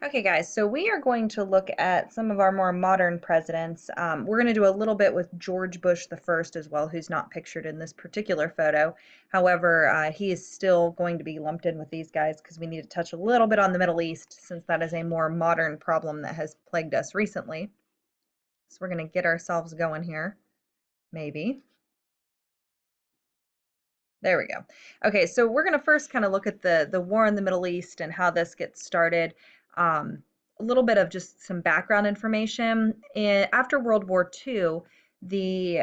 Okay, guys, so we are going to look at some of our more modern presidents. We're going to do a little bit with George Bush the first as well, who's not pictured in this particular photo. However, he is still going to be lumped in with these guys because we need to touch a little bit on the Middle East since that is a more modern problem that has plagued us recently. So we're going to get ourselves going here, maybe. There we go. Okay, so we're going to first kind of look at the war in the Middle East and how this gets started. A little bit of just some background information. After World War II, the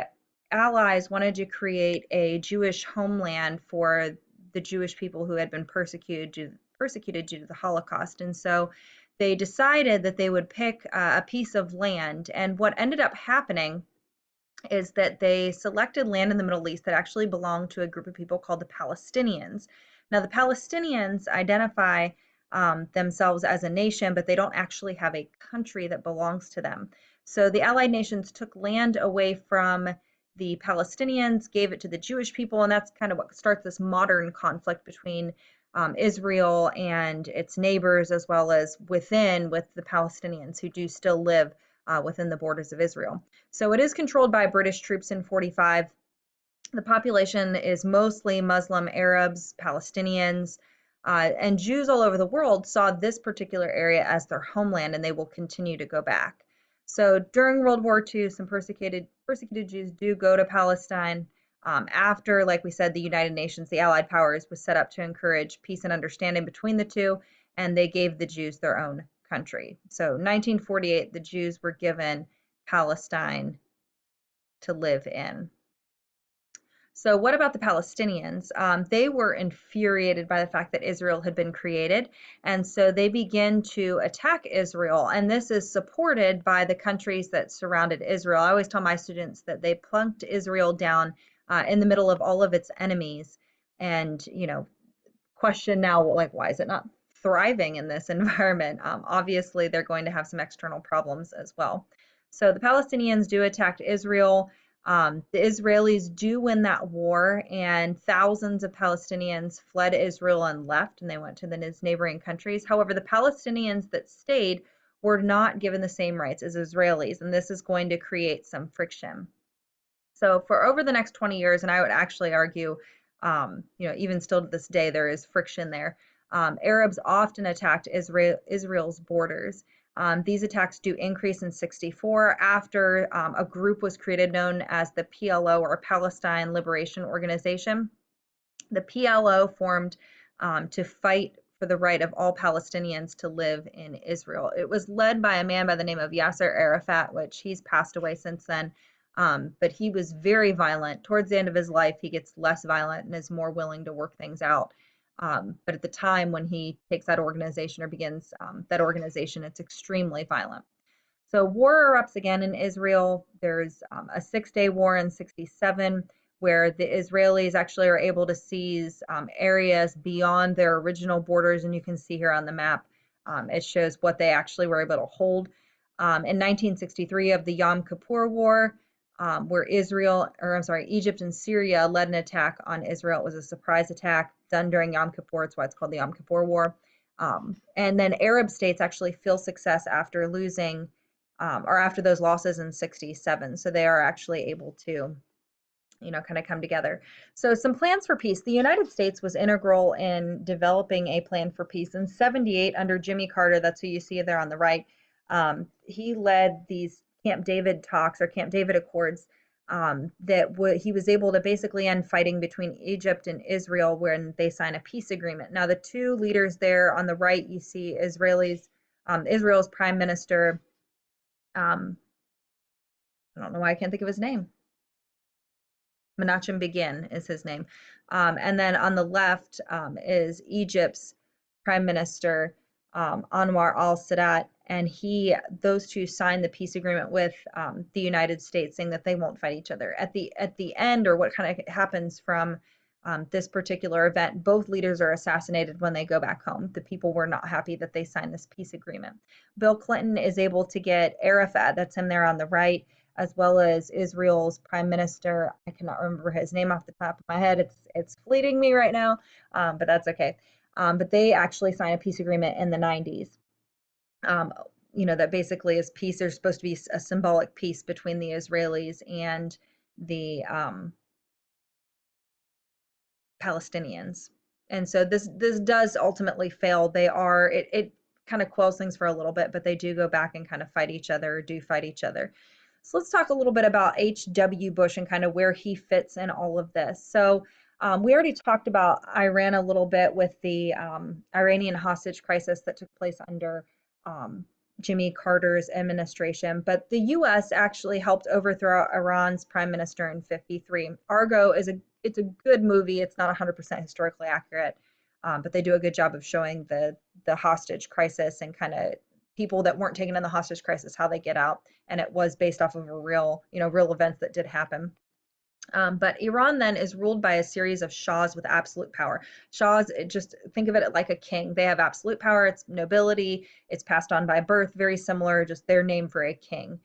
Allies wanted to create a Jewish homeland for the Jewish people who had been persecuted due to the Holocaust. And so they decided that they would pick a piece of land. And what ended up happening is that they selected land in the Middle East that actually belonged to a group of people called the Palestinians. Now, the Palestinians identify themselves as a nation, but they don't actually have a country that belongs to them. So the Allied nations took land away from the Palestinians, gave it to the Jewish people, and that's kind of what starts this modern conflict between Israel and its neighbors, as well as within with the Palestinians who do still live within the borders of Israel. So it is controlled by British troops in 45. The population is mostly Muslim Arabs, Palestinians, and Jews all over the world saw this particular area as their homeland, and they will continue to go back. So during World War II, some persecuted Jews do go to Palestine. After, like we said, the United Nations, the Allied powers, was set up to encourage peace and understanding between the two, and they gave the Jews their own country. So 1948, the Jews were given Palestine to live in. So what about the Palestinians? They were infuriated by the fact that Israel had been created, and so they begin to attack Israel, and this is supported by the countries that surrounded Israel. I always tell my students that they plunked Israel down in the middle of all of its enemies, and question now, like, why is it not thriving in this environment? Obviously, they're going to have some external problems as well. So the Palestinians do attack Israel. The Israelis do win that war, and thousands of Palestinians fled Israel and left, and they went to the neighboring countries. However, the Palestinians that stayed were not given the same rights as Israelis, and this is going to create some friction. So for over the next 20 years, and I would actually argue, even still to this day, there is friction there. Arabs often attacked Israel's borders. These attacks do increase in 64 after a group was created known as the PLO, or Palestine Liberation Organization. The PLO formed to fight for the right of all Palestinians to live in Israel. It was led by a man by the name of Yasser Arafat, which he's passed away since then. But he was very violent. Towards the end of his life, he gets less violent and is more willing to work things out. But at the time when he takes that organization or begins that organization, it's extremely violent. So war erupts again in Israel. There's a 6-day war in 67 where the Israelis actually are able to seize areas beyond their original borders. And you can see here on the map, it shows what they actually were able to hold. In 1963 of the Yom Kippur War, where Egypt and Syria led an attack on Israel. It was a surprise attack done during Yom Kippur. That's why it's called the Yom Kippur War. And then Arab states actually feel success after losing or after those losses in 67. So they are actually able to, kind of come together. So some plans for peace. The United States was integral in developing a plan for peace. In 78, under Jimmy Carter, that's who you see there on the right, he led these Camp David talks or Camp David Accords he was able to basically end fighting between Egypt and Israel when they sign a peace agreement. Now, the two leaders there on the right, you see Israel's Prime Minister, I don't know why I can't think of his name. Menachem Begin is his name. And then on the left is Egypt's Prime Minister, Anwar al-Sadat, and those two signed the peace agreement with the United States, saying that they won't fight each other. At the end, or what kind of happens from this particular event, both leaders are assassinated when they go back home. The people were not happy that they signed this peace agreement. Bill Clinton is able to get Arafat, that's him there on the right, as well as Israel's Prime Minister. I cannot remember his name off the top of my head. It's fleeting me right now, but that's okay. But they actually signed a peace agreement in the 90s. um, that basically is peace. There's supposed to be a symbolic peace between the Israelis and the Palestinians. And so this does ultimately fail. It kind of quells things for a little bit, but they do go back and kind of fight each other, or do fight each other. So let's talk a little bit about H.W. Bush and kind of where he fits in all of this. So we already talked about Iran a little bit with the Iranian hostage crisis that took place under um, Jimmy Carter's administration, but the U.S. actually helped overthrow Iran's prime minister in '53. Argo it's a good movie. It's not 100% historically accurate, but they do a good job of showing the hostage crisis and kind of people that weren't taken in the hostage crisis, how they get out. And it was based off of a real events that did happen. But Iran then is ruled by a series of shahs with absolute power. Shahs, just think of it like a king. They have absolute power. It's nobility. It's passed on by birth. Very similar, just their name for a king.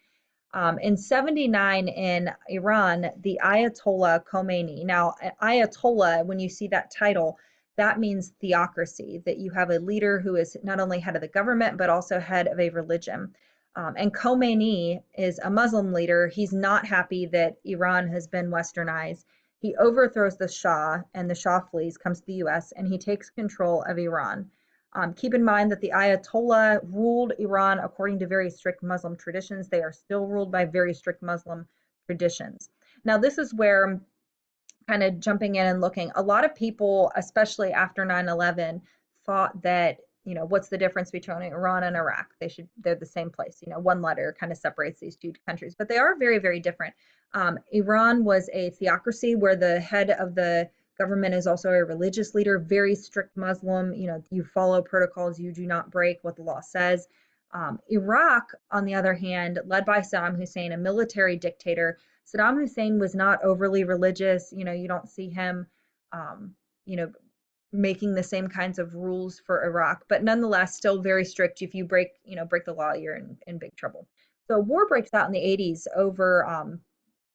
In '79 in Iran, the Ayatollah Khomeini. Now, Ayatollah, when you see that title, that means theocracy, that you have a leader who is not only head of the government, but also head of a religion. And Khomeini is a Muslim leader. He's not happy that Iran has been westernized. He overthrows the Shah, and the Shah flees, comes to the US, and he takes control of Iran. Keep in mind that the Ayatollah ruled Iran according to very strict Muslim traditions. They are still ruled by very strict Muslim traditions. Now, this is where, kind of jumping in and looking, a lot of people, especially after 9/11, thought that, what's the difference between Iran and Iraq? They're the same place. One letter kind of separates these two countries, but they are very, very different. Iran was a theocracy where the head of the government is also a religious leader, very strict Muslim. You follow protocols, you do not break what the law says. Iraq, on the other hand, led by Saddam Hussein, a military dictator. Saddam Hussein was not overly religious. You don't see him, you know, making the same kinds of rules for Iraq, but nonetheless, still very strict. If you break the law, you're in big trouble. So war breaks out in the '80s over,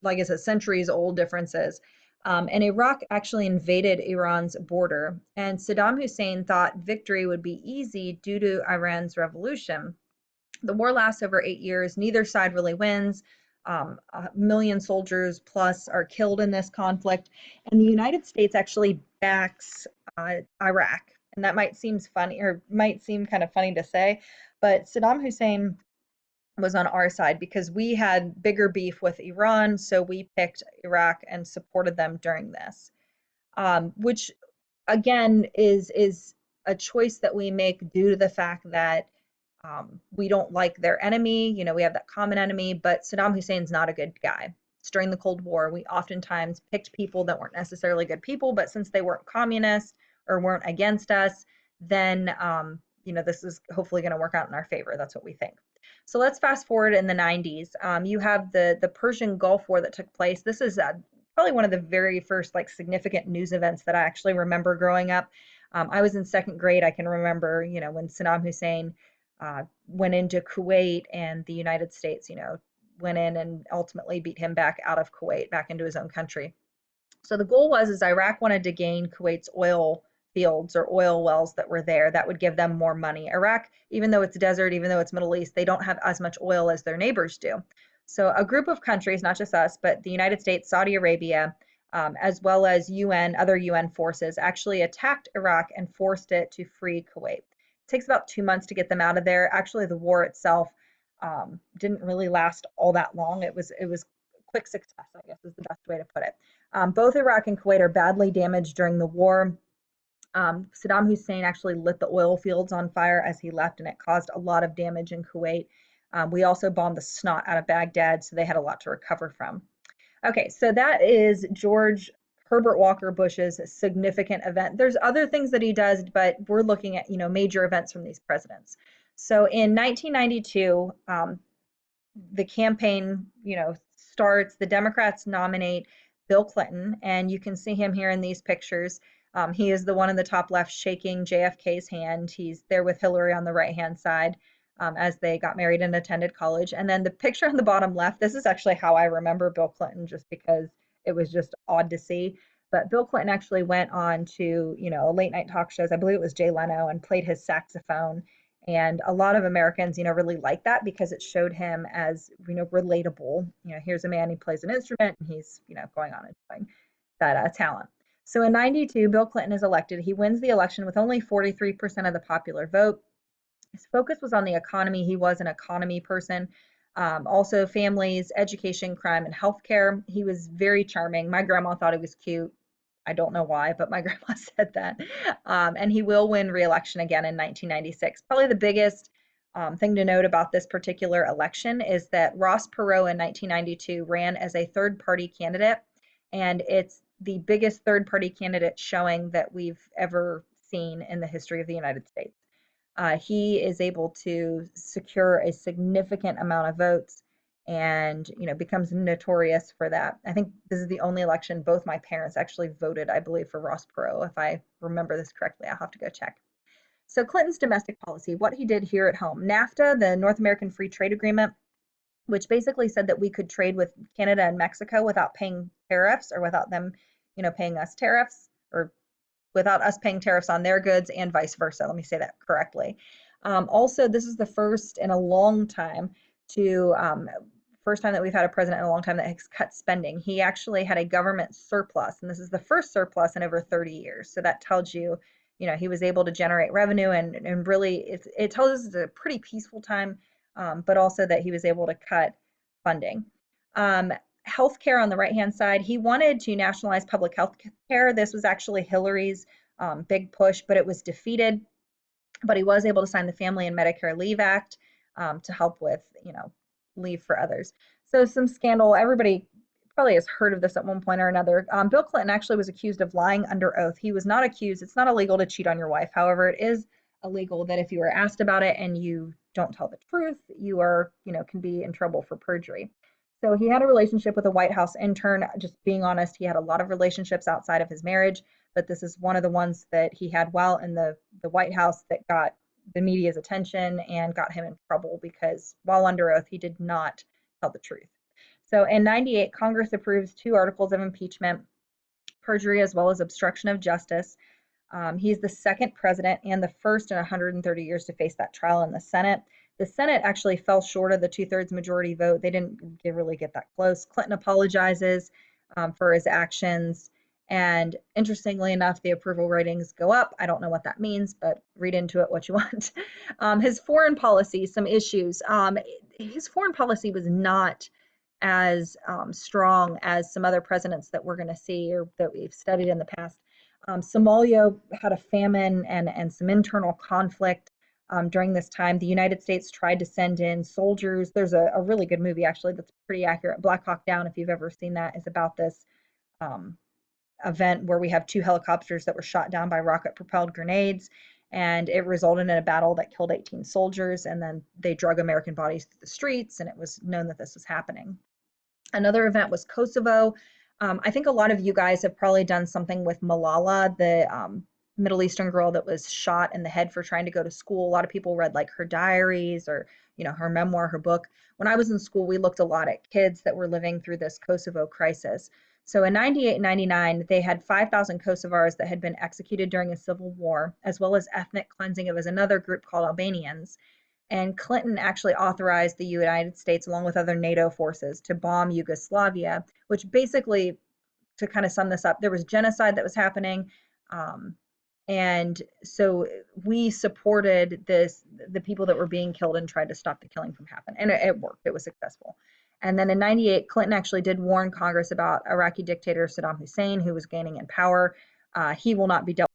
like I said, centuries old differences. And Iraq actually invaded Iran's border, and Saddam Hussein thought victory would be easy due to Iran's revolution. The war lasts over 8 years. Neither side really wins. 1 million soldiers plus are killed in this conflict, and the United States actually backs Iraq. And that might seem funny, or might seem kind of funny to say, but Saddam Hussein was on our side because we had bigger beef with Iran, so we picked Iraq and supported them during this, which again is a choice that we make due to the fact that we don't like their enemy. We have that common enemy, but Saddam Hussein's not a good guy. It's during the Cold War. We oftentimes picked people that weren't necessarily good people, but since they weren't communist or weren't against us, then this is hopefully going to work out in our favor. That's what we think. So let's fast forward in the '90s. You have the Persian Gulf War that took place. This is probably one of the very first significant news events that I actually remember growing up. I was in second grade. I can remember, when Saddam Hussein went into Kuwait, and the United States, went in and ultimately beat him back out of Kuwait, back into his own country. So the goal is Iraq wanted to gain Kuwait's oil fields or oil wells that were there. That would give them more money. Iraq, even though it's desert, even though it's Middle East, they don't have as much oil as their neighbors do. So a group of countries, not just us, but the United States, Saudi Arabia, as well as other UN forces, actually attacked Iraq and forced it to free Kuwait. It takes about 2 months to get them out of there. Actually, the war itself didn't really last all that long. It was quick success, I guess is the best way to put it. Both Iraq and Kuwait are badly damaged during the war. Saddam Hussein actually lit the oil fields on fire as he left, and it caused a lot of damage in Kuwait. We also bombed the snot out of Baghdad, so they had a lot to recover from. Okay, so that is George Herbert Walker Bush's significant event. There's other things that he does, but we're looking at, major events from these presidents. So in 1992, the campaign, starts. The Democrats nominate Bill Clinton, and you can see him here in these pictures. He is the one in the top left shaking JFK's hand. He's there with Hillary on the right-hand side as they got married and attended college. And then the picture on the bottom left, this is actually how I remember Bill Clinton, just because it was just odd to see. But Bill Clinton actually went on to, late night talk shows. I believe it was Jay Leno, and played his saxophone And a lot of Americans, really like that because it showed him as, relatable. Here's a man, he plays an instrument and he's, going on and doing that talent. So in 92, Bill Clinton is elected. He wins the election with only 43% of the popular vote. His focus was on the economy. He was an economy person. Also families, education, crime, and healthcare. He was very charming. My grandma thought he was cute. I don't know why, but my grandma said that. And he will win re-election again in 1996. Probably the biggest thing to note about this particular election is that Ross Perot in 1992 ran as a third-party candidate, and it's the biggest third-party candidate showing that we've ever seen in the history of the United States. He is able to secure a significant amount of votes and becomes notorious for that. I think this is the only election both my parents actually voted, I believe, for Ross Perot. If I remember this correctly, I'll have to go check. So Clinton's domestic policy, what he did here at home. NAFTA, the North American Free Trade Agreement, which basically said that we could trade with Canada and Mexico without paying tariffs, or without them, paying us tariffs, or without us paying tariffs on their goods, and vice versa. Let me say that correctly. Also, this is the first in a long time first time that we've had a president in a long time that has cut spending. He actually had a government surplus, and this is the first surplus in over 30 years. So that tells you, he was able to generate revenue, and really it tells us it's a pretty peaceful time, but also that he was able to cut funding. Healthcare on the right-hand side, he wanted to nationalize public health care. This was actually Hillary's big push, but it was defeated. But he was able to sign the Family and Medicare Leave Act to help with, leave for others. So some scandal. Everybody probably has heard of this at one point or another. Bill Clinton actually was accused of lying under oath. He was not accused. It's not illegal to cheat on your wife. However, it is illegal that if you are asked about it and you don't tell the truth, you are, can be in trouble for perjury. So he had a relationship with a White House intern. Just being honest, he had a lot of relationships outside of his marriage, but this is one of the ones that he had while in the White House that got the media's attention and got him in trouble, because while under oath, he did not tell the truth. So in 98, Congress approves 2 articles of impeachment, perjury as well as obstruction of justice. He's the second president and the first in 130 years to face that trial in the Senate. The Senate actually fell short of the 2/3 majority vote. They didn't really get that close. Clinton apologizes for his actions. And interestingly enough, the approval ratings go up. I don't know what that means, but read into it what you want. His foreign policy, some issues. His foreign policy was not as strong as some other presidents that we're going to see or that we've studied in the past. Somalia had a famine and some internal conflict during this time. The United States tried to send in soldiers. There's a really good movie, actually, that's pretty accurate. Black Hawk Down, if you've ever seen that, is about this event where we have 2 helicopters that were shot down by rocket-propelled grenades, and it resulted in a battle that killed 18 soldiers, and then they drug American bodies through the streets, and it was known that this was happening. Another event was Kosovo. I think a lot of you guys have probably done something with Malala, the Middle Eastern girl that was shot in the head for trying to go to school. A lot of people read like her diaries or, her memoir, her book. When I was in school, we looked a lot at kids that were living through this Kosovo crisis. So in 98 and 99, they had 5,000 Kosovars that had been executed during a civil war, as well as ethnic cleansing of another group called Albanians. And Clinton actually authorized the United States, along with other NATO forces, to bomb Yugoslavia, which basically, to kind of sum this up, there was genocide that was happening. And so we supported the people that were being killed and tried to stop the killing from happening. And it worked. It was successful. And then in 98, Clinton actually did warn Congress about Iraqi dictator Saddam Hussein, who was gaining in power. He will not be dealt